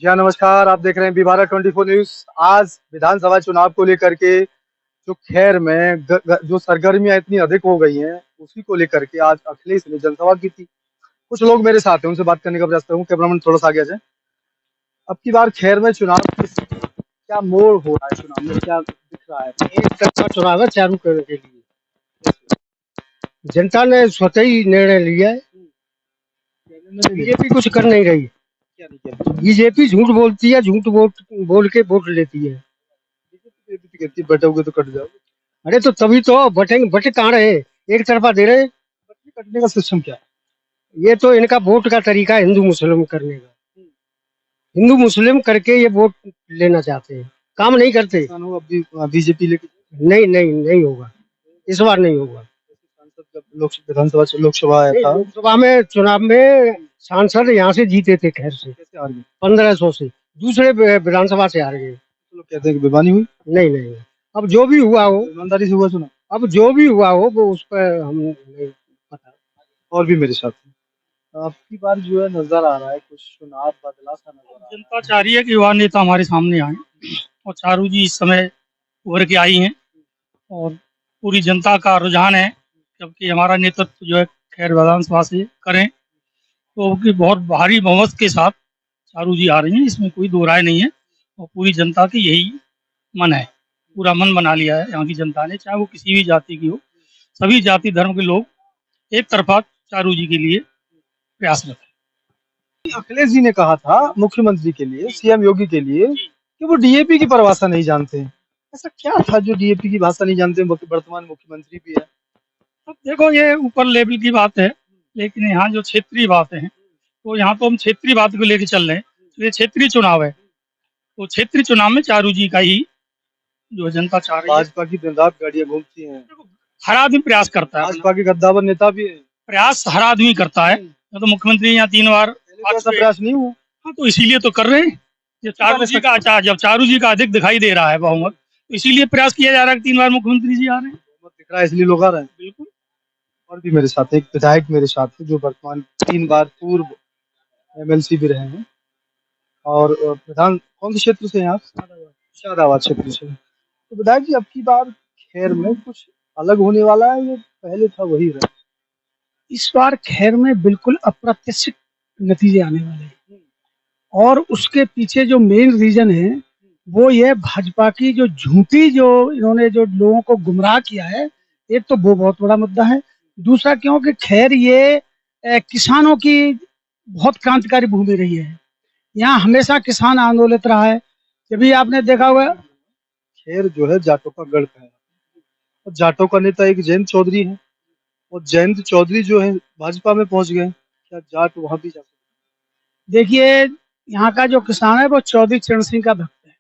जी हाँ, नमस्कार। आप देख रहे हैं भारत 24 न्यूज़। आज विधानसभा चुनाव को लेकर के जो खैर में जो सरगर्मियां इतनी अधिक हो गई हैं, उसी को लेकर के आज अखिलेश ने जनसभा की थी। कुछ लोग मेरे साथ हैं, उनसे बात करने का प्रयास करूँ। कैमरामैन थोड़ा सा आगे आ जाए। अब की बार खैर में चुनाव क्या मोड़ हो रहा है, चुनाव में क्या दिख रहा है? एक तरफा चुनाव है चालू करने के लिए। जनता ने स्वतः ही निर्णय लिया है। बीजेपी कुछ कर नहीं रही। क्या नहीं किया? बीजेपी झूठ बोलती है, झूठ बोल के वोट लेती है। बीजेपी कहती है बटोगे तो कट जाओगे। अरे तो तभी तो बटे कहाँ रहे, एक तरफा दे रहे। बटने कटने का सिस्टम क्या है? ये तो इनका वोट का तरीका है हिंदू मुस्लिम करने का। हिंदू मुस्लिम करके ये वोट लेना चाहते हैं, काम नहीं करते। बीजेपी लेके नहीं नहीं नहीं होगा, इस बार नहीं होगा। सांसद जब लोकसभा आया था, लोकसभा में चुनाव में सांसद यहाँ से जीते थे, खैर से कैसे हार गए? 1500 से। दूसरे विधानसभा से हार गए। लोग कहते हैं कि बेईमानी हुई। नहीं नहीं, अब जो भी हुआ हो, ईमानदारी से हुआ चुनाव। अब जो भी हुआ हो वो उस पर हम नहीं पता। और भी मेरे साथ हैं। अब की बार जो है नजर आ रहा है कुछ चुनाव बदला सा नजर आ रहा है। जनता चाह रही है कि युवा नेता हमारे सामने आए और चारू जी इस समय उभर के आई हैं और पूरी जनता का रुझान है जबकि हमारा नेतृत्व जो है खैर विधानसभा से करें तो उनकी बहुत भारी बहुमत के साथ चारू जी आ रही हैं, इसमें कोई दो राय नहीं है। और पूरी जनता की यही मन है, पूरा मन बना लिया है यहाँ की जनता ने, चाहे वो किसी भी जाति की हो। सभी जाति धर्म के लोग एक तरफा चारू जी के लिए प्रयासरत है। अखिलेश जी ने कहा था मुख्यमंत्री के लिए, सीएम योगी के लिए, कि वो डीएपी की परिभाषा नहीं जानते हैं। ऐसा क्या था जो डीएपी की भाषा नहीं जानते? वर्तमान मुख्यमंत्री भी है। अब देखो ये ऊपर लेवल की बात है, लेकिन यहाँ जो क्षेत्रीय बातें हैं तो यहाँ तो हम क्षेत्रीय बात को लेकर चल रहे हैं। तो ये क्षेत्रीय चुनाव है, तो क्षेत्रीय चुनाव में चारू जी का ही जो जनता चाह रही है। भाजपा की दिन रात गाड़ियां घूमती हैं। हर आदमी प्रयास करता है, भाजपा के गद्दावर नेता भी है। प्रयास हर आदमी करता है। तो मुख्यमंत्री यहाँ 3 बार ऐसा प्रयास नहीं हुआ। हाँ, तो इसीलिए तो कर रहे हैं। जब चारू जी का अधिक दिखाई दे रहा है बहुमत, तो इसीलिए प्रयास किया जा रहा है कि 3 बार मुख्यमंत्री जी आ रहे हैं। दिख रहा है इसलिए लोग आ रहे हैं। बिल्कुल। और भी मेरे साथ एक विधायक मेरे साथ है जो वर्तमान 3 बार पूर्व एमएलसी भी रहे हैं और प्रधान कौन से क्षेत्र से हैं आप? शादाबाद क्षेत्र से। तो विधायक जी, अब की बार खैर में कुछ अलग होने वाला है, ये पहले था वही रहा? इस बार खैर में बिल्कुल अप्रत्याशित नतीजे आने वाले हैं और उसके पीछे जो मेन रीजन है वो ये भाजपा की जो झूठी, जो इन्होंने जो लोगों को गुमराह किया है, एक तो वो बहुत बड़ा मुद्दा है। दूसरा क्योंकि खैर ये किसानों की बहुत क्रांतिकारी भूमि रही है। यहाँ हमेशा किसान आंदोलित रहा है। जब आपने देखा हुआ, खैर जो है जाटों का गढ़ है और जाटों का नेता एक जयंत चौधरी है और जयंत चौधरी जो है भाजपा में पहुंच गए। क्या जाट वहां भी जा सकते? देखिए यहाँ का जो किसान है वो चौधरी चरण सिंह का भक्त है।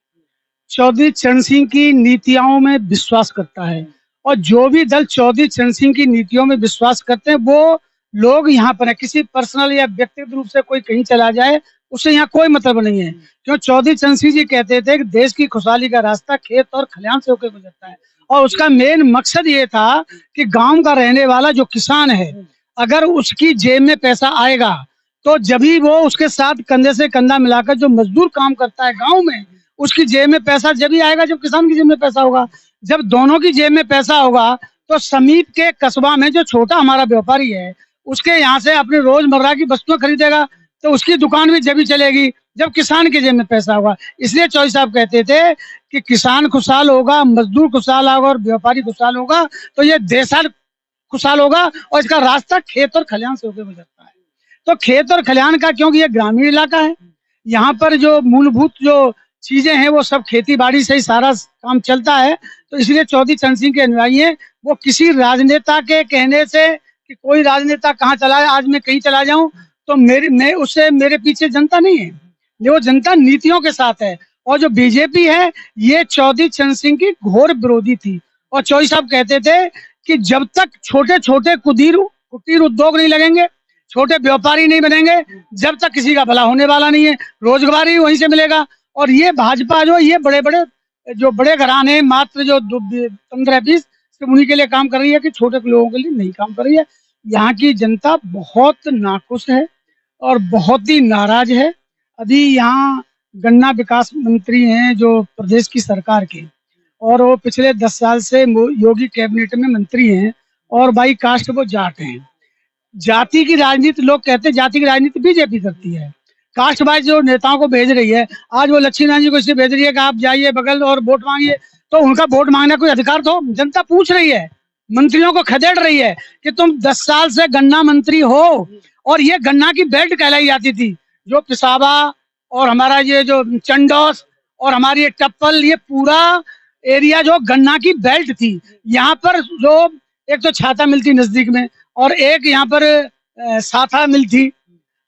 चौधरी चरण सिंह की नीतियों में विश्वास करता है और जो भी दल चौधरी चरण सिंह की नीतियों में विश्वास करते हैं वो लोग यहाँ पर है। किसी पर्सनल या व्यक्तिगत रूप से कोई कहीं चला जाए उससे यहाँ कोई मतलब नहीं है। क्यों? चौधरी चरण सिंह जी कहते थे कि देश की खुशहाली का रास्ता खेत और खलिहान से होकर गुजरता है और उसका मेन मकसद ये था कि गांव का रहने वाला जो किसान है, अगर उसकी जेब में पैसा आएगा तो जब भी वो उसके साथ कंधे से कंधा मिलाकर जो मजदूर काम करता है गांव में, उसकी जेब में पैसा जब ही आएगा जब किसान की जेब में पैसा होगा। जब दोनों की जेब में पैसा होगा तो समीप के कस्बा में जो छोटा हमारा व्यापारी है उसके यहाँ से अपने रोजमर्रा की वस्तुएं खरीदेगा तो उसकी दुकान भी जब ही चलेगी जब किसान की जेब में पैसा होगा। इसलिए चौधरी साहब कहते थे कि किसान खुशहाल होगा, मजदूर खुशहाल होगा और व्यापारी खुशहाल होगा तो ये देश खुशहाल होगा और इसका रास्ता खेत और खलिहान से होकर गुजरता है। तो खेत और खलिहान का, क्योंकि ये ग्रामीण इलाका है, यहाँ पर जो मूलभूत जो चीजें हैं वो सब खेती बाड़ी से ही सारा काम चलता है। तो इसलिए चौधरी चरण सिंह के अनुयायी हैं। वो किसी राजनेता के कहने से कि कोई राजनेता कहाँ चला है, आज मैं कहीं चला जाऊं तो मेरे पीछे जनता नहीं है, ये वो जनता नीतियों के साथ है। और जो बीजेपी है ये चौधरी चरण सिंह की घोर विरोधी थी। और चौधरी साहब कहते थे कि जब तक छोटे छोटे कुटीर उद्योग नहीं लगेंगे, छोटे व्यापारी नहीं बनेंगे, जब तक किसी का भला होने वाला नहीं है, रोजगार ही वहीं से मिलेगा। और ये भाजपा जो ये बड़े घराने मात्र जो 15-20 से उन्हीं के लिए काम कर रही है कि छोटे लोगों के लिए नहीं काम कर रही है। यहाँ की जनता बहुत नाखुश है और बहुत ही नाराज है। अभी यहाँ गन्ना विकास मंत्री हैं जो प्रदेश की सरकार के, और वो पिछले 10 साल से योगी कैबिनेट में मंत्री हैं, और बाई कास्ट वो जाट हैं। जाति की राजनीति, लोग कहते हैं जाति की राजनीति बीजेपी करती है, कास्ट वाइज जो नेताओं को भेज रही है। आज वो लक्ष्मीनारायण जी को इसलिए भेज रही है कि आप जाइए बगल और वोट मांगिए, तो उनका वोट मांगने कोई अधिकार तो जनता पूछ रही है, मंत्रियों को खदेड़ रही है कि तुम 10 साल से गन्ना मंत्री हो, और ये गन्ना की बेल्ट कहलाई जाती थी, जो पिसावा और हमारा ये जो चंडोस और हमारी ये टप्पल, ये पूरा एरिया जो गन्ना की बेल्ट थी। यहाँ पर जो एक तो छाता मिलती नजदीक में, और एक यहाँ पर साथा मिल थी,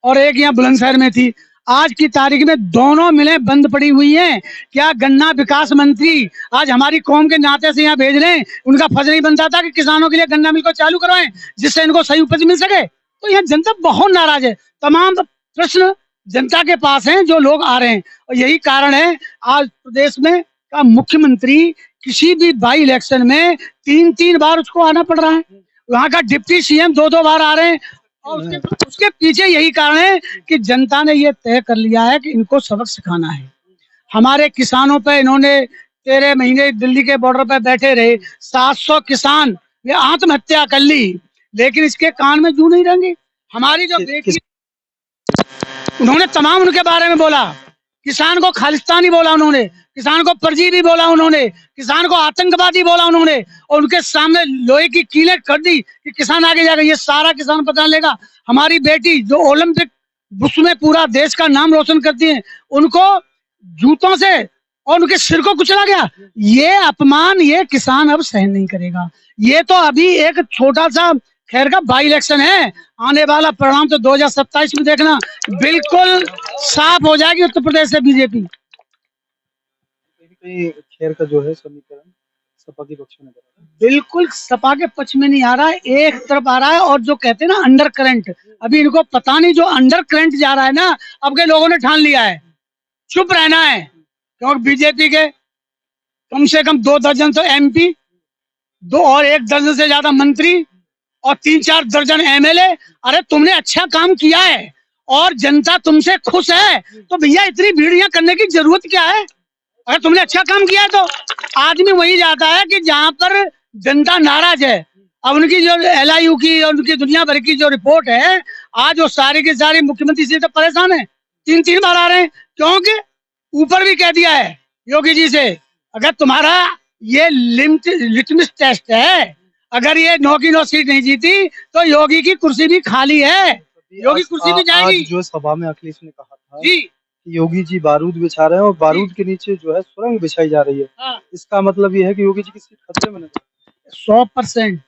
और एक यहाँ बुलंदशहर में थी। आज की तारीख में दोनों मिलें बंद पड़ी हुई हैं। क्या गन्ना विकास मंत्री आज हमारी कौम के नाते से यहाँ भेज रहे हैं? उनका फर्ज नहीं बनता था कि किसानों के लिए गन्ना मिल को चालू करवाएं, जिससे इनको सही उपज मिल सके? तो यहाँ जनता बहुत नाराज है। तमाम प्रश्न जनता के पास हैं जो लोग आ रहे हैं, और यही कारण है आज प्रदेश में का मुख्यमंत्री किसी भी बाई इलेक्शन में 3-3 बार उसको आना पड़ रहा है। वहाँ का डिप्टी सीएम 2-2 बार आ रहे हैं, और उसके पीछे यही कारण है कि जनता ने ये तय कर लिया है कि इनको सबक सिखाना है। हमारे किसानों पे इन्होंने 13 महीने दिल्ली के बॉर्डर पे बैठे रहे, 700 किसान ये आत्महत्या कर ली, लेकिन इसके कान में जू नहीं रहेंगे। हमारी जो बेटी, उन्होंने तमाम उनके बारे में बोला, किसान को खालिस्तानी बोला उन्होंने, किसान को परजीवी बोला उन्होंने, किसान को आतंकवादी बोला उन्होंने, और उनके सामने लोहे की कीलें कर दी कि किसान आगे जाएगा। ये सारा किसान पता लेगा। हमारी बेटी जो ओलंपिक उसमें पूरा देश का नाम रोशन करती है, उनको जूतों से और उनके सिर को कुचला गया। ये अपमान ये किसान अब सहन नहीं करेगा। ये तो अभी एक छोटा सा खैर का बाई इलेक्शन है, आने वाला परिणाम तो 2027 में देखना बिल्कुल साफ हो जाएगी उत्तर प्रदेश से बीजेपी। कहीं खैर का जो है समीकरण सपा के पक्ष में बिल्कुल सपा के पक्ष में नहीं आ रहा है, एक तरफ आ रहा है। और जो कहते हैं ना अंडर करंट, अभी इनको पता नहीं जो अंडर करंट जा रहा है ना, अब के लोगों ने ठान लिया है चुप रहना है, क्योंकि बीजेपी के कम से कम 2 दर्जन तो MP, 2 और 1 दर्जन से ज्यादा मंत्री और 3-4 दर्जन MLA। अरे तुमने अच्छा काम किया है और जनता तुमसे खुश है, तो भैया इतनी भीड़ियां करने की जरूरत क्या है? अगर तुमने अच्छा काम किया है तो आदमी वही जाता है कि जहां पर जनता नाराज है। अब उनकी जो LIU की और उनकी दुनिया भर की जो रिपोर्ट है, आज वो सारी की सारी मुख्यमंत्री से तो परेशान है, 3-3 बार आ रहे हैं, क्योंकि ऊपर भी कह दिया है योगी जी से, अगर तुम्हारा ये लिटमस टेस्ट है, अगर ये 9 की 9 सीट नहीं जीती तो योगी की कुर्सी भी खाली है, योगी कुर्सी भी जाएगी। आज जो सभा में अखिलेश ने कहा था जी, योगी जी बारूद बिछा रहे हैं और बारूद के नीचे जो है सुरंग बिछाई जा रही है, हाँ। इसका मतलब ये है कि योगी जी की सीट खतरे में नहीं। 100%।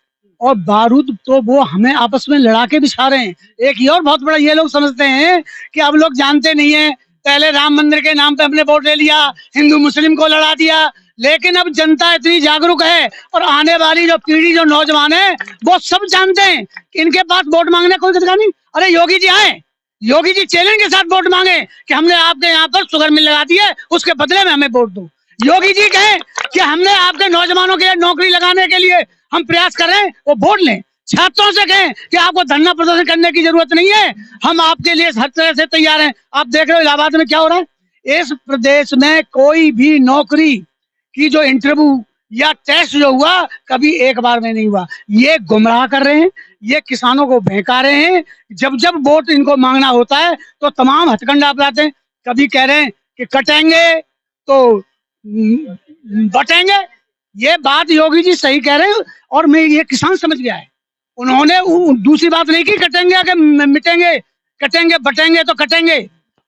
और बारूद तो वो हमें आपस में लड़ा के बिछा रहे हैं। एक ये और बहुत बड़ा ये लोग समझते हैं कि अब लोग जानते नहीं है, पहले राम मंदिर के नाम पे हमने वोट ले लिया, हिंदू मुस्लिम को लड़ा दिया, लेकिन अब जनता इतनी जागरूक है और आने वाली जो पीढ़ी जो नौजवान है वो सब जानते हैं कि इनके पास वोट मांगने कोई अधिकार नहीं। अरे योगी जी आए, योगी जी चैलेंज के साथ वोट मांगे कि हमने आपके यहाँ पर शुगर मिल लगा दी है, उसके बदले में हमें वोट दो। योगी जी कहे कि हमने आपके नौजवानों के लिए नौकरी लगाने के लिए हम प्रयास कर रहे हैं, वो वोट लें। छात्रों से कहें कि आपको धरना प्रदर्शन करने की जरूरत नहीं है, हम आपके लिए हर तरह से तैयार हैं। आप देख रहे हो इलाहाबाद में क्या हो रहा है। इस प्रदेश में कोई भी नौकरी की जो इंटरव्यू या टेस्ट जो हुआ कभी एक बार में नहीं हुआ। ये गुमराह कर रहे हैं, ये किसानों को बहका रहे हैं। जब जब वोट इनको मांगना होता है तो तमाम हथकंडा अपनाते हैं। कभी कह रहे हैं कि कटेंगे तो बटेंगे। ये बात योगी जी सही कह रहे हैं और मैं ये किसान समझ गया है। उन्होंने दूसरी बात नहीं की कटेंगे कि मिटेंगे, कटेंगे बटेंगे तो कटेंगे।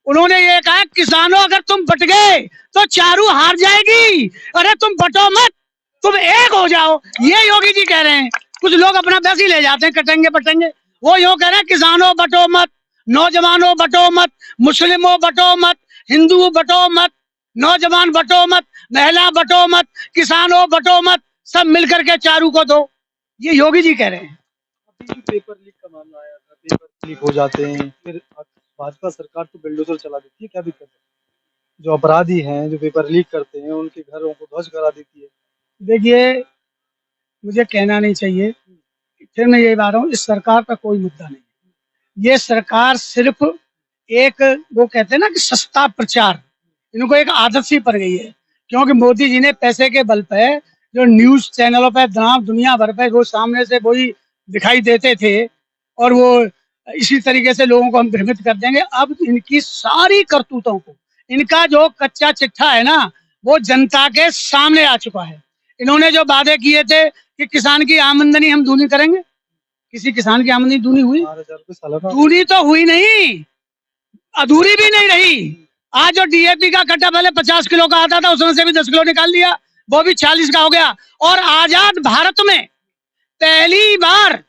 उन्होंने ये कहा किसानों अगर तुम बट गए तो चारू हार जाएगी, अरे तुम बटो मत, तुम एक हो जाओ। ये योगी जी कह रहे हैं। कुछ लोग अपना वैसे ही ले जाते हैं कटेंगे बटेंगे, वो यो कह रहे हैं किसानों बटो मत, नौजवानों बटो मत, मुस्लिमों बटो मत, हिंदू बटो मत, नौजवान बटो मत, महिला बटो मत, किसानों बटो मत, सब मिलकर के चारू को दो। ये योगी जी कह रहे हैं। अभी पेपर लीक का मामला आया था, पेपर लीक हो जाते हैं, फिर भाजपा सरकार तो बिल्डोजर चला देती है, क्या दिक्कत है? जो अपराधी हैं जो पेपर लीक करते हैं उनके घरों को ध्वस्त करा देती है। देखिए मुझे कहना नहीं चाहिए, फिर मैं यही बात रहा हूँ, इस सरकार का कोई मुद्दा नहीं है। ये सरकार सिर्फ एक वो कहते हैं ना कि सस्ता प्रचार, इनको एक आदत सी पड़ गई है, क्योंकि मोदी जी ने पैसे के बल पे जो न्यूज चैनलों पे दुनिया भर पे वो सामने से वही दिखाई देते थे, और वो इसी तरीके से लोगों को हम भ्रमित कर देंगे। अब इनकी सारी करतूतों को, इनका जो कच्चा चिट्ठा है ना, वो जनता के सामने आ चुका है। इन्होंने जो वादे किए थे कि किसान की आमदनी हम दूनी करेंगे, किसी किसान की आमदनी दूनी हुई? 4,000 रुपये सालाना। दूनी तो हुई नहीं, अधूरी भी नहीं रही। आज जो डीएपी का कट्टा पहले 50 किलो का आता था, उसमें से भी 10 किलो निकाल दिया, वो भी 40 का हो गया। और आजाद भारत में पहली बार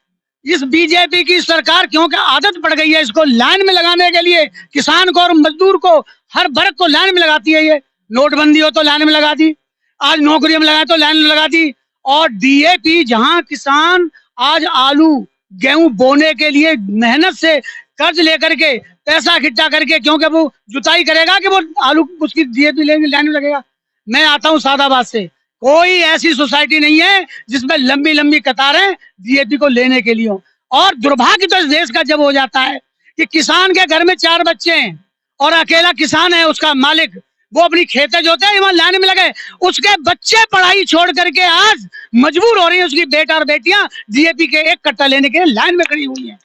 इस बीजेपी की सरकार, क्योंकि आदत पड़ गई है इसको लाइन में लगाने के लिए, किसान को और मजदूर को, हर वर्ग को लाइन में लगाती है। ये नोटबंदी हो तो लाइन में लगा दी, आज नौकरी में लगाए तो लाइन में लगा दी। और डीएपी, जहां किसान आज आलू गेहूं बोने के लिए मेहनत से कर्ज लेकर के पैसा इकट्ठा करके, क्योंकि वो जुताई करेगा कि वो आलू उसकी डीएपी लेने लाइन में लगेगा। मैं आता हूँ सादाबाद से, कोई ऐसी सोसाइटी नहीं है जिसमें लंबी लंबी कतारें डीएपी को लेने के लिए हो। और दुर्भाग्य तो इस देश का जब हो जाता है कि किसान के घर में 4 बच्चे हैं और अकेला किसान है उसका मालिक, वो अपनी खेतें जोते हैं, वहां लाइन में लगे, उसके बच्चे पढ़ाई छोड़ करके आज मजबूर हो रही है, उसकी बेटा और बेटियां डीएपी के एक कट्टा लेने के लिए लाइन में खड़ी हुई हैं।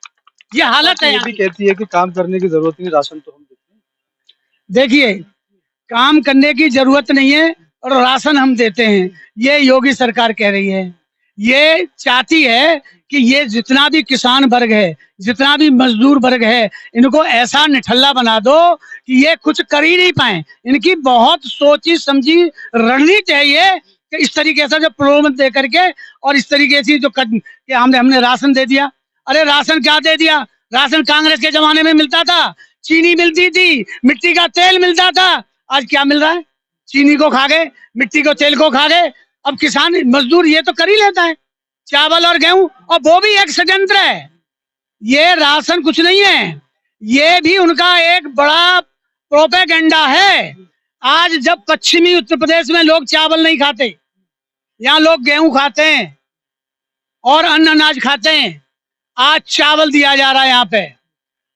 ये हालत है ये यहाँ भी की। कहती है कि काम करने की जरूरत नहीं, राशन तो हम देते हैं। देखिए, काम करने की जरूरत नहीं है और राशन हम देते हैं, ये योगी सरकार कह रही है। ये चाहती है कि ये जितना भी किसान वर्ग है, जितना भी मजदूर वर्ग है, इनको ऐसा निठल्ला बना दो कि ये कुछ कर ही नहीं पाए। इनकी बहुत सोची समझी रणनीति है ये, कि इस तरीके से जो प्रलोभन दे करके और इस तरीके से जो कि हमने राशन दे दिया। अरे राशन क्या दे दिया? राशन कांग्रेस के जमाने में मिलता था, चीनी मिलती थी, मिट्टी का तेल मिलता था। आज क्या मिल रहा है? चीनी को खा गए, मिट्टी को तेल को खा गए। अब किसान मजदूर ये तो कर ही लेता है, चावल और गेहूं, और वो भी एक षड्यंत्र है। ये राशन कुछ नहीं है, ये भी उनका एक बड़ा प्रोपेगेंडा है। आज जब पश्चिमी उत्तर प्रदेश में लोग चावल नहीं खाते, यहाँ लोग गेहूं खाते हैं और अन्य अनाज खाते हैं, आज चावल दिया जा रहा है यहाँ पे।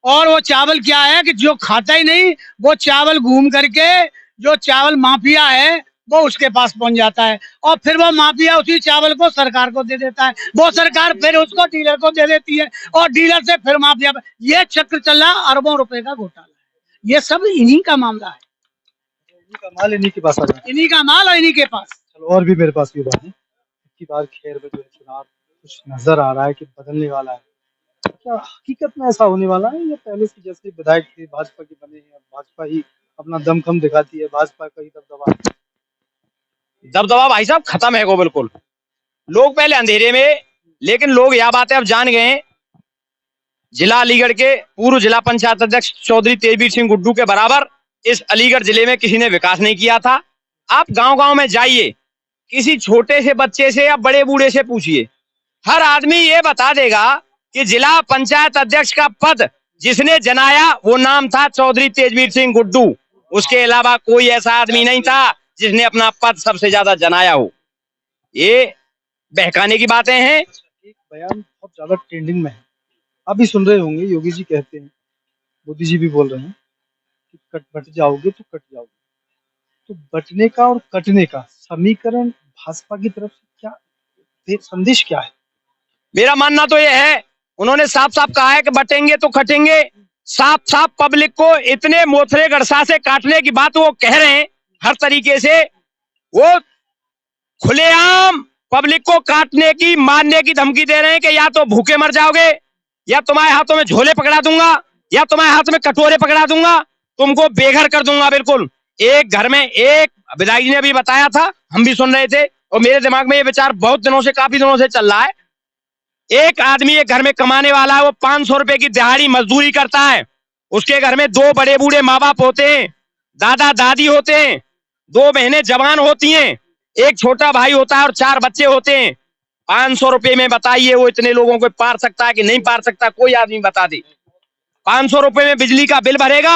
और वो चावल क्या है कि जो खाता ही नहीं, वो चावल घूम करके जो चावल माफिया है वो उसके पास पहुंच जाता है, और फिर वो माफिया उसी चावल को सरकार को दे देता है, वो सरकार फिर उसको डीलर को दे देती है, और डीलर से फिर माफिया। ये चक्र चल रहा, अरबों रुपए का घोटाला है। ये सब इन्हीं का मामला है, इन्हीं का माल इन्हीं के पास आ जाए। इन्हीं का माल और इन्हीं के पास। चलो, और भी मेरे पास युवा है। इतनी बार खैर में जो है चुनाव कुछ नजर आ रहा है कि बदलने वाला है, क्या हकीकत में ऐसा होने वाला है, या पहले से जैसे विधायक थे भाजपा के बने हैं, अब भाजपा ही अपना दमखम दिखाती है, भाजपा का ही दबदबा? दबदबा भाई साहब खत्म है वो बिल्कुल। लोग पहले अंधेरे में, लेकिन लोग यह बातें अब जान गए हैं। जिला अलीगढ़ के पूर्व जिला पंचायत अध्यक्ष चौधरी तेजवीर सिंह गुड्डू के बराबर इस अलीगढ़ जिले में किसी ने विकास नहीं किया था। आप गांव-गांव में जाइए, किसी छोटे से बच्चे से या बड़े बूढ़े से पूछिए, हर आदमी ये बता देगा कि जिला पंचायत अध्यक्ष का पद जिसने जनाया वो नाम था चौधरी तेजवीर सिंह गुड्डू। उसके अलावा कोई ऐसा आदमी नहीं था जिसने अपना पद सबसे ज्यादा जनाया हो। ये बहकाने की बातें हैं। एक बयान बहुत ज्यादा ट्रेंडिंग में है, आप भी सुन रहे होंगे। योगी जी कहते हैं, मोदी जी भी बोल रहे हैं कि बट जाओगे तो कट जाओगे। तो बटने का और कटने का समीकरण भाजपा की तरफ से क्या संदेश क्या है? मेरा मानना तो यह है, उन्होंने साफ साफ कहा है कि बटेंगे तो कटेंगे। साफ साफ पब्लिक को इतने मोथरे गड़सा से काटने की बात वो कह रहे हैं। हर तरीके से वो खुलेआम पब्लिक को काटने की, मारने की धमकी दे रहे हैं कि या तो भूखे मर जाओगे, या तुम्हारे हाथों में झोले पकड़ा दूंगा, या तुम्हारे हाथ में कटोरे पकड़ा दूंगा, तुमको बेघर कर दूंगा। बिल्कुल एक घर में, एक विधायक जी ने भी बताया था, हम भी सुन रहे थे, और मेरे दिमाग में ये विचार बहुत दिनों से, काफी दिनों से चल रहा है। एक आदमी एक घर में कमाने वाला है, वो 500 रुपए की दिहाड़ी मजदूरी करता है। उसके घर में 2 बड़े बूढ़े माँ बाप होते हैं, दादा दादी होते हैं, 2 बहनें जवान होती हैं, एक छोटा भाई होता है और 4 बच्चे होते हैं। 500 रुपए में बताइए वो इतने लोगों को पार सकता है कि नहीं पार सकता? कोई आदमी बता दे। 500 रुपए में बिजली का बिल भरेगा,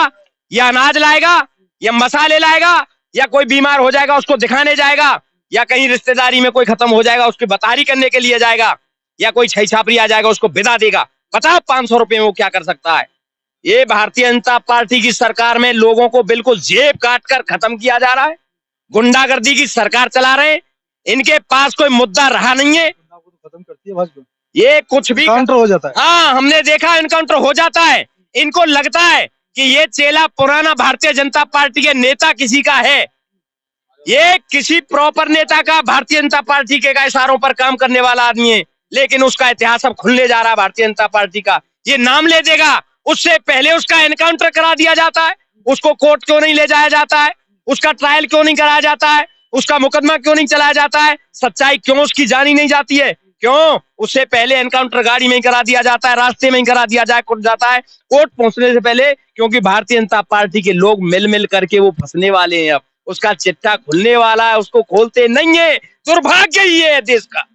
या अनाज लाएगा, या मसाले लाएगा, या कोई बीमार हो जाएगा उसको दिखाने जाएगा, या कहीं रिश्तेदारी में कोई खत्म हो जाएगा उसकी बतारी करने के लिए जाएगा, या कोई छई छापरी आ जाएगा उसको विदा देगा। बताओ 500 रुपए में वो क्या कर सकता है? ये भारतीय जनता पार्टी की सरकार में लोगों को बिल्कुल जेब काट कर खत्म किया जा रहा है। गुंडागर्दी की सरकार चला रहे हैं। इनके पास कोई मुद्दा रहा नहीं है। खत्म करती है भाजपा, ये कुछ भी काउंटर हो जाता है। हाँ, हमने देखा इनकाउंटर हो जाता है। इनको लगता है कि ये चेला पुराना भारतीय जनता पार्टी के नेता किसी का है। ये किसी प्रॉपर नेता का, भारतीय जनता पार्टी के इशारों पर काम करने वाला आदमी है, लेकिन उसका इतिहास अब खुलने जा रहा है भारतीय जनता पार्टी का। ये नाम ले देगा, उससे पहले उसका एनकाउंटर करा दिया जाता है। उसको कोर्ट क्यों नहीं ले जाया जाता है? उसका ट्रायल क्यों नहीं कराया जाता है? उसका मुकदमा क्यों नहीं चलाया जाता है? सच्चाई क्यों उसकी जानी नहीं जाती है? क्यों उससे पहले एनकाउंटर गाड़ी में ही करा दिया जाता है, रास्ते में ही करा दिया जाता है कोर्ट पहुंचने से पहले? क्योंकि भारतीय जनता पार्टी के लोग मिल मिल करके वो फंसने वाले हैं। अब उसका चिट्ठा खुलने वाला है, उसको खोलते नहीं है। दुर्भाग्य ही है देश का।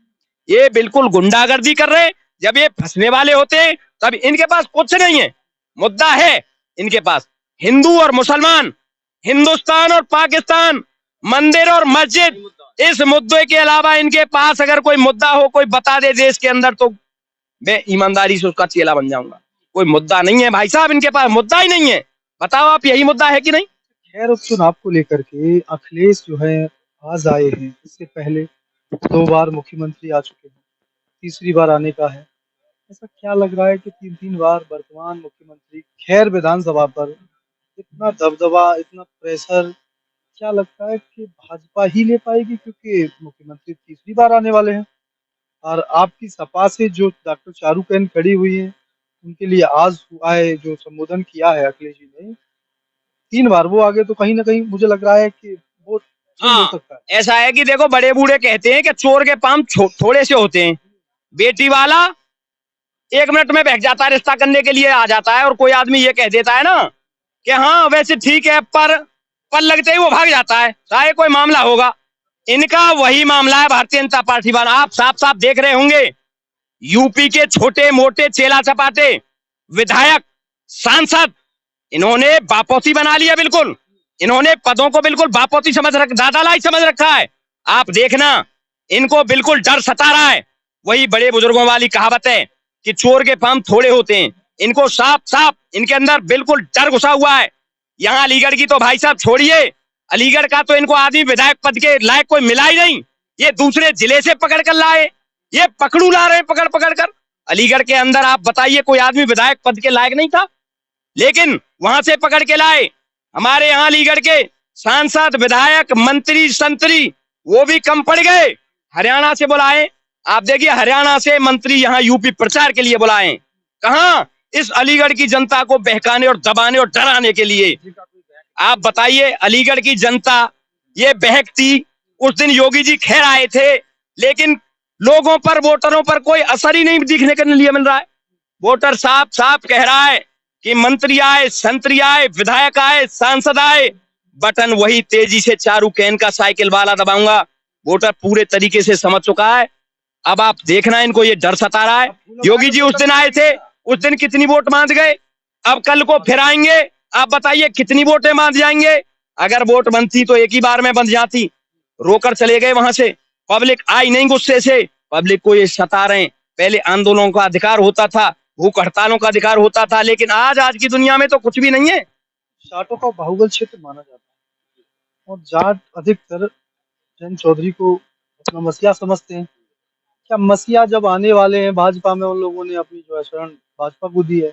ये बिल्कुल गुंडागर्दी कर रहे हैं। जब ये फंसने वाले होते हैं तब इनके पास कुछ नहीं है। मुद्दा है इनके पास हिंदू और मुसलमान, हिंदुस्तान और पाकिस्तान, मंदिर और मस्जिद। इस मुद्दे के अलावा इनके पास अगर कोई मुद्दा हो, कोई बता दे देश के अंदर, तो मैं ईमानदारी से उसका चेला बन जाऊंगा। कोई मुद्दा नहीं है भाई साहब, इनके पास मुद्दा ही नहीं है। बताओ आप, यही मुद्दा है कि नहीं? खैर, उपचुनाव को लेकर के अखिलेश जो है आज आए हैं। इससे पहले 2 बार मुख्यमंत्री आ चुके हैं, तीसरी बार आने का है। ऐसा क्या लग रहा है कि 3-3 बार वर्तमान मुख्यमंत्री खैर विधानसभा पर इतना दबदबा, इतना प्रेशर, क्या लगता है कि भाजपा ही ले पाएगी? क्योंकि मुख्यमंत्री तीसरी बार आने वाले हैं और आपकी सपा से जो डॉक्टर चारूकेन खड़ी हुई है, उनके लिए आज हुआ है जो संबोधन किया है अखिलेश जी ने, 3 बार वो आगे, तो कहीं ना कहीं मुझे लग रहा है कि वो चेंज हो सकता है। ऐसा है कि देखो, बड़े बूढ़े कहते हैं कि चोर के पाम थोड़े से होते हैं। बेटी वाला 1 मिनट में बहक जाता है, रिश्ता करने के लिए आ जाता है, और कोई आदमी ये कह देता है ना कि हाँ वैसे ठीक है, पर लगते ही वो भाग जाता है, चाहे कोई मामला होगा। इनका वही मामला है भारतीय जनता पार्टी वाला। आप साफ साफ देख रहे होंगे, यूपी के छोटे मोटे चेला चपाटे विधायक, सांसद, इन्होंने बापोती बना लिया। बिल्कुल इन्होंने पदों को बिल्कुल बापोती दादालाई समझ रखा है। आप देखना, इनको बिल्कुल डर सता रहा है। वही बड़े बुजुर्गों वाली कहावत है कि चोर के पाम थोड़े होते हैं। इनको साफ साफ इनके अंदर बिल्कुल डर घुसा हुआ है। यहाँ अलीगढ़ की तो भाई साहब छोड़िए, अलीगढ़ का तो इनको आदमी विधायक पद के लायक कोई मिला ही नहीं। ये दूसरे जिले से पकड़ कर लाए, ये पकड़ू ला रहे हैं पकड़ पकड़ कर। अलीगढ़ के अंदर आप बताइए, कोई आदमी विधायक पद के लायक नहीं था, लेकिन वहां से पकड़ के लाए। हमारे यहाँ अलीगढ़ के सांसद, विधायक, मंत्री, संतरी, वो भी कम पड़ गए। हरियाणा से बुलाए, आप देखिए, हरियाणा से मंत्री यहाँ यूपी प्रचार के लिए बुलाए। कहाँ? इस अलीगढ़ की जनता को बहकाने और दबाने और डराने के लिए। आप बताइए, अलीगढ़ की जनता ये बहकती। उस दिन योगी जी खैर आए थे, लेकिन लोगों पर, वोटरों पर कोई असर ही नहीं दिखने के लिए मिल रहा है। वोटर साफ साफ कह रहा है कि मंत्री आए, संतरी आए, विधायक आए, सांसद आए, बटन वही तेजी से चारूकेन का साइकिल वाला दबाऊंगा। वोटर पूरे तरीके से समझ चुका है। अब आप देखना, इनको ये डर सता रहा है। योगी जी उस दिन आए थे, उस दिन कितनी वोट बांध गए, अब कल को फिर आएंगे, आप बताइए कितनी वोटें बांध जाएंगे। अगर वोट बनती तो एक ही बार में बंध जाती। रोकर चले गए वहां से, पब्लिक आई नहीं गुस्से से। पब्लिक को ये सता रहे हैं। पहले आंदोलनों का अधिकार होता था, भूख हड़तालों का अधिकार होता था, लेकिन आज की दुनिया में तो कुछ भी नहीं है। जाटों का बाहुबल क्षेत्र माना जाता है और जाट अधिकतर जैन चौधरी को अपना मसीहा समझते हैं। क्या मसीहा जब आने वाले हैं भाजपा में, उन लोगों ने अपनी जो है शरण भाजपा को दी है,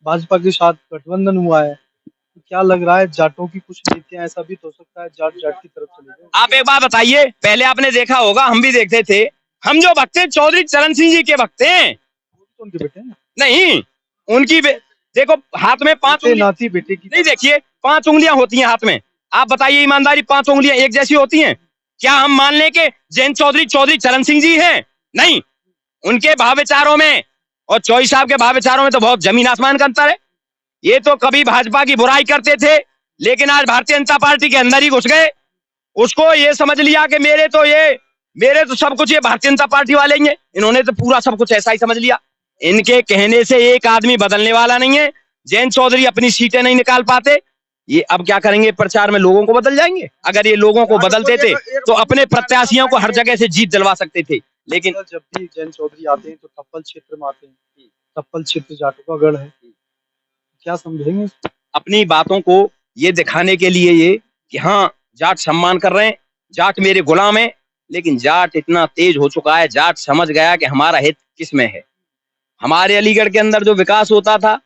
भाजपा के साथ गठबंधन हुआ है, तो क्या लग रहा है जाटों की कुछ नीतियां, ऐसा भी तो हो सकता है जाट की तरफ चले जाए? आप एक बात बताइए, पहले आपने देखा होगा, हम भी देखते थे, हम जो भक्त हैं चौधरी चरण सिंह जी के भक्त हैं। तो उनके बेटे हैं? नहीं, उनकी देखो हाथ में 5 नाती बेटे की नहीं, देखिए 5 उंगलियां होती हैं हाथ में। आप बताइए ईमानदारी, 5 उंगलियां एक जैसी होती हैं? क्या हम मान लें कि जैन चौधरी चरण सिंह जी हैं? नहीं, उनके भाव विचारों में और चौधरी साहब के भाव विचारों में तो बहुत जमीन आसमान का अंतर है। ये तो कभी भाजपा की बुराई करते थे, लेकिन आज भारतीय जनता पार्टी के अंदर ही घुस गए। उसको ये समझ लिया कि मेरे तो सब कुछ ये भारतीय जनता पार्टी वाले ही हैं। इन्होंने तो पूरा सब कुछ ऐसा ही समझ लिया। इनके कहने से एक आदमी बदलने वाला नहीं है। जैन चौधरी अपनी सीटें नहीं निकाल पाते, ये अब क्या करेंगे? प्रचार में लोगों को बदल जाएंगे। अगर ये लोगों को बदलते थे तो अपने प्रत्याशियों को हर जगह से जीत दिलवा सकते थे। लेकिन जब भी जैन चौधरी आते हैं तो टप्पल क्षेत्र में आते हैं। टप्पल क्षेत्र जाटों का गढ़ है। क्या समझेंगे? अपनी बातों को ये दिखाने के लिए ये कि हाँ जाट सम्मान कर रहे हैं, जाट मेरे गुलाम है, लेकिन जाट इतना तेज हो चुका है, जाट समझ गया कि हमारा हित किस में है। हमारे अलीगढ़ के अंदर जो विकास होता था,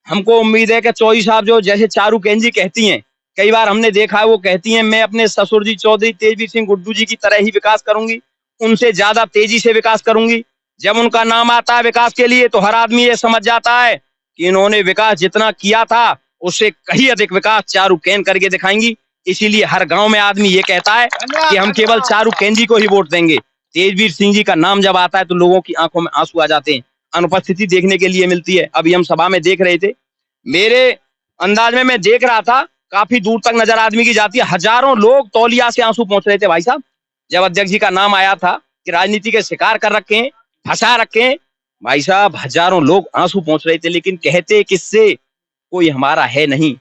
हमको उम्मीद है कि चौधरी साहब जो जैसे चारू कैन जी कहती हैं, कई बार हमने देखा है वो कहती हैं मैं अपने ससुर जी चौधरी तेजवीर सिंह गुड्डू जी की तरह ही विकास करूंगी, उनसे ज्यादा तेजी से विकास करूंगी। जब उनका नाम आता है विकास के लिए तो हर आदमी ये समझ जाता है कि इन्होंने विकास जितना किया था उससे कहीं अधिक विकास चारू कैन करके दिखाएंगी। इसीलिए हर गांव में आदमी ये कहता है कि हम केवल चारू कैन जी को ही वोट देंगे। तेजवीर सिंह जी का नाम जब आता है तो लोगों की आंखों में आंसू आ जाते हैं, अनुपस्थिति देखने के लिए मिलती है। अभी हम सभा में देख रहे थे, मेरे अंदाज में मैं देख रहा था काफी दूर तक नजर आदमी की जाती है, हजारों लोग तौलिया से आंसू पहुंच रहे थे भाई साहब। जब अध्यक्ष जी का नाम आया था कि राजनीति के शिकार कर रखे हैं, फंसा रखे हैं, भाई साहब हजारों लोग आंसू पहुंच रहे थे, लेकिन कहते किससे, कोई हमारा है नहीं।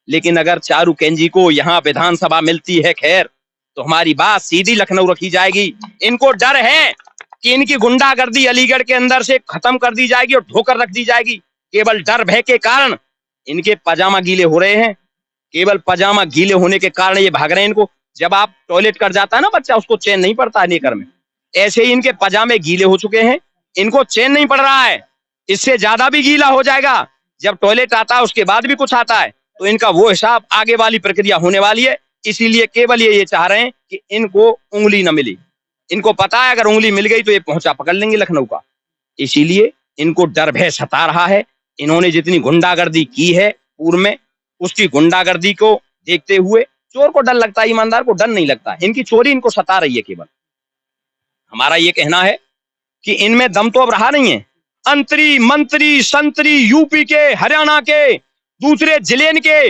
लेकिन अगर चारू कैन जी को यहाँ विधानसभा मिलती है खैर, तो हमारी बात सीधी लखनऊ रखी जाएगी। इनको डर है कि इनकी गुंडागर्दी अलीगढ़ के अंदर से खत्म कर दी जाएगी और ढोकर रख दी जाएगी। केवल डर भय के कारण इनके पजामा गीले हो रहे हैं, केवल पजामा गीले होने के कारण ये भाग रहे हैं। इनको जब आप टॉयलेट कर जाता है ना बच्चा, उसको चैन नहीं पड़ता है नेकर में, ऐसे ही इनके पजामे गीले हो चुके हैं, इनको चैन नहीं पड़ रहा है। इससे ज्यादा भी गीला हो जाएगा, जब टॉयलेट आता है उसके बाद भी कुछ आता है तो इनका वो हिसाब आगे वाली प्रक्रिया होने वाली है। इसीलिए केवल ये चाह रहे हैं कि इनको उंगली न मिले। इनको पता है अगर उंगली मिल गई तो ये पहुंचा पकड़ लेंगे लखनऊ का, इसीलिए इनको डर भय सता रहा है। इन्होंने जितनी गुंडागर्दी की है पूर्व में, उसकी गुंडागर्दी को देखते हुए चोर को डर लगता है, ईमानदार को डर नहीं लगता। इनकी चोरी इनको सता रही है। केवल हमारा ये कहना है कि इनमें दम तो अब रहा नहीं है। अंतरी मंत्री संतरी यूपी के, हरियाणा के, दूसरे जिले के,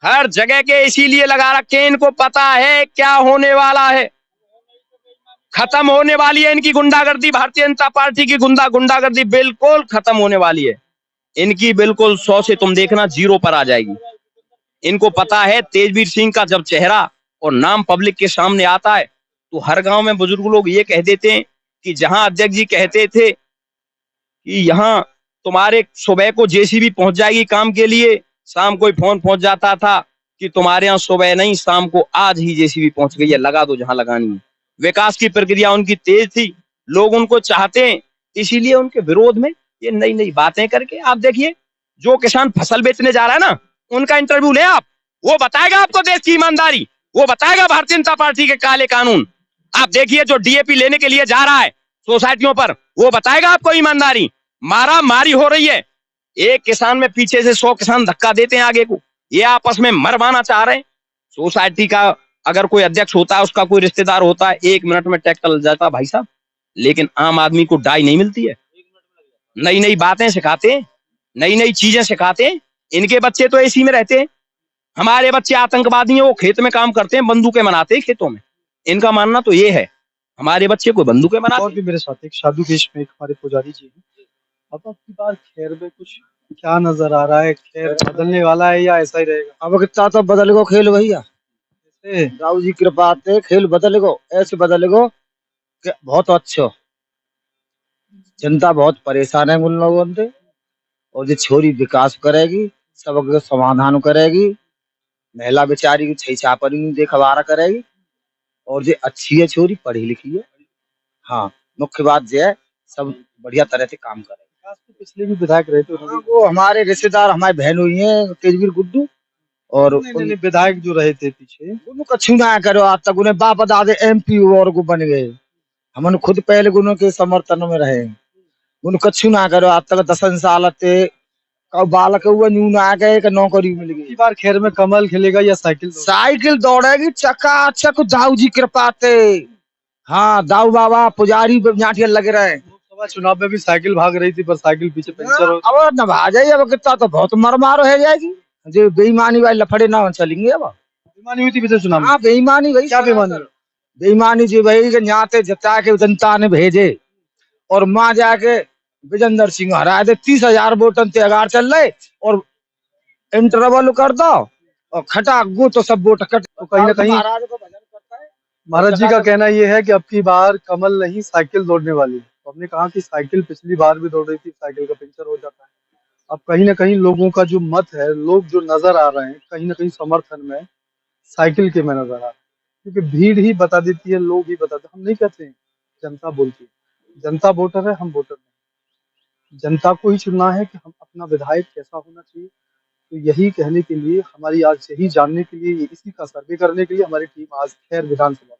हर जगह के इसीलिए लगा रखे। इनको पता है क्या होने वाला है, खत्म होने वाली है इनकी गुंडागर्दी। भारतीय जनता पार्टी की गुंडागर्दी बिल्कुल खत्म होने वाली है। इनकी बिल्कुल 100 से तुम देखना 0 पर आ जाएगी। इनको पता है तेजवीर सिंह का जब चेहरा और नाम पब्लिक के सामने आता है तो हर गांव में बुजुर्ग लोग ये कह देते हैं कि जहां अध्यक्ष जी कहते थे कि यहाँ तुम्हारे सुबह को जेसीबी पहुंच जाएगी काम के लिए, शाम को ही फोन पहुंच जाता था कि तुम्हारे यहाँ सुबह नहीं शाम को आज ही जेसीबी पहुंच गई है, लगा दो जहां लगानी है। विकास की प्रक्रिया उनकी तेज थी, लोग उनको चाहते हैं, इसीलिए उनके विरोध में ये नई नई बातें करके। आप देखिए जो किसान फसल बेचने जा रहा है ना, उनका इंटरव्यू ले आप, वो बताएगा आपको देश की ईमानदारी, वो बताएगा भारतीय जनता पार्टी के काले कानून। आप देखिए जो डीएपी लेने के लिए जा रहा है सोसाइटियों पर, वो बताएगा आपको ईमानदारी। मारा मारी हो रही है, एक किसान में पीछे से 100 किसान धक्का देते हैं आगे को, ये आपस में मरवाना चाह रहे हैं। सोसाइटी का अगर कोई अध्यक्ष होता है, उसका कोई रिश्तेदार होता है, 1 मिनट में ट्रैक्टर लग जाता भाई साहब, लेकिन आम आदमी को डाई नहीं मिलती है। नई नई बातें सिखाते हैं, नई नई चीजें सिखाते हैं। इनके बच्चे तो एसी में रहते हैं, हमारे बच्चे आतंकवादी हैं, वो खेत में काम करते हैं, बंदूकें बनाते हैं खेतों में। इनका मानना तो ये है हमारे बच्चे को बंदूकें बनाते। और भी मेरे साथ एक साधु केश में एक हमारे पुजारी जी हैं। अब की बार खैर में कुछ क्या नजर आ रहा है, खैर बदलने वाला है या ऐसा ही रहेगा? अब कितना तो बदलेगो खेल भैया, ऐसे राव जी कृपा से खेल बदलेगो, ऐसे बदलेगो कि बहुत अच्छा। जनता बहुत परेशान है उन लोगों से, और जो छोरी विकास करेगी, सबका समाधान करेगी, महिला बेचारी की छई छापरी नहीं देखवारा करेगी, और जो अच्छी है छोरी, पढ़ी लिखी है। हाँ, मुख्य बात जो है सब बढ़िया तरह से काम करेगी। विकास तो पिछले भी विधायक रहे थे हाँ, वो हमारे रिश्तेदार, हमारी बहन हुई है तेजवीर गुड्डू, और विधायक जो रहे थे पीछे, उनको छूना करो आज तक, उन्हें बाप दादे एमपी और को बन गए। हम खुद पहले उन्हों के समर्थन में रहे, उनको छूना करो आज तक 10 साल ते बालक हुआ न्यू ना गए कि नौकरी मिल गई। बार खैर में कमल खेलेगा या साइकिल? साइकिल दौड़ेगी चकाचक, दाऊ जी कृपा से। हाँ, दाऊ बाबा पुजारी जाटिया लगे रहे। लोकसभा चुनाव में भी साइकिल भाग रही थी, पर साइकिल पीछे पंचर हो। अब न भाग जाइए, अब कितना तो बहुत मर मारो है जाएगी, जो बेईमानी वाले लफड़े ना चलेंगे। अब बेईमानी हुई थी पिछले चुनाव में? हाँ, बेईमानी भाई, क्या बेईमानी? बेईमानी जी भाई कि यहाँ से जता के जनता ने भेजे और माँ जाके विजेंद्र सिंह हरा दे, 30,000 वोटन से अगार चल रहे, और इंटरवल कर दो और खटा गो तो सब वोट कट। तो कहीं ना कहीं महाराज जी का कहना ये है कि अब की बार कमल नहीं साइकिल दौड़ने वाली है। तो हमने कहा कि साइकिल पिछली बार भी दौड़ रही थी, साइकिल का पंचर हो जाता है, अब कहीं ना कहीं लोगों का जो मत है, लोग जो नजर आ रहे हैं कहीं ना कहीं समर्थन में साइकिल के में नजर आ रहे हैं, क्योंकि भीड़ ही बता देती है, लोग ही बताते हैं। हम नहीं कहते हैं, जनता बोलती है। जनता वोटर है, हम वोटर नहीं। जनता को ही चुनना है कि हम अपना विधायक कैसा होना चाहिए। तो यही कहने के लिए हमारी आज, यही जानने के लिए, इसी का सर्वे करने के लिए हमारी टीम आज खैर विधानसभा